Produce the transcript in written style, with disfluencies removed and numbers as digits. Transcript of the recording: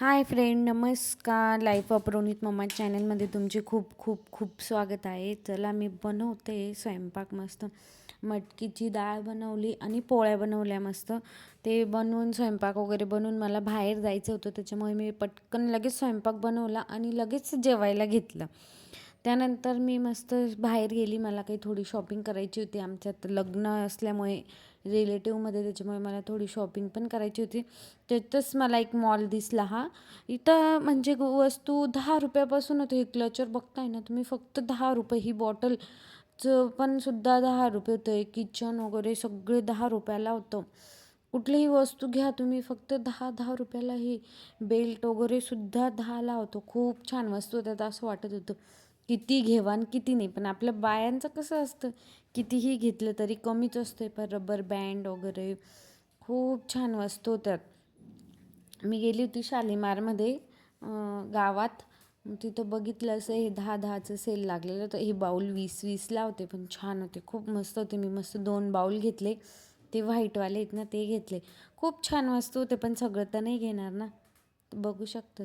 Hi friend, नमस्कार. Life of Ronit mamma चॅनलमध्ये तुमचे खूप खूप खूप स्वागत आहे. चला मी बनवते स्वयंपाक. मस्त मटकीची डाळ बनवली आणि पोळ्या बनवल्या मस्त. ते बनवून स्वयंपाक वगैरे बनवून मला बाहेर जायचं होतं, त्याच्यामुळे मी पटकन लगेच स्वयंपाक बनवला आणि लगेच जेवायला घेतलं. त्यानंतर मी मस्त बाहेर गेली. मला काही थोडी शॉपिंग करायची होती. आमच्यात लग्न असल्यामुळे रिलेटिव्हमध्ये, त्याच्यामुळे मला थोडी शॉपिंग पण करायची होती. तिथंच मला एक मॉल दिसला. इथं म्हणजे वस्तू 10 रुपयापासून होते. हे क्लचर बघताय ना तुम्ही, फक्त 10 रुपये. ही बॉटलचं पण सुद्धा 10 रुपये होतं. किचन वगैरे सगळे 10 रुपयाला होतं. कुठलीही वस्तू घ्या तुम्ही, फक्त 10 रुपयाला. ही बेल्ट वगैरे सुद्धा 10ला होतं. खूप छान वस्तू होत्या. असं वाटत होतं किती घेवा आणि किती नाही. पण आपल्या बायांचं कसं असतं, कितीही घेतलं तरी कमीच असते. पण रबर बँड वगैरे खूप छान वस्तू होत्या. मी गेली होती शालीमारमध्ये गावात. तिथं बघितलं असं हे 10-10चं सेल लागलेलं होतं. हे बाऊल 20-20ला होते, पण छान होते, खूप मस्त होते. मी मस्त 2 बाऊल घेतले. ते व्हाईटवाले आहेत ना, ते घेतले. खूप छान वस्तू होते, पण सगळं तर नाही घेणार ना, बघू शकतो.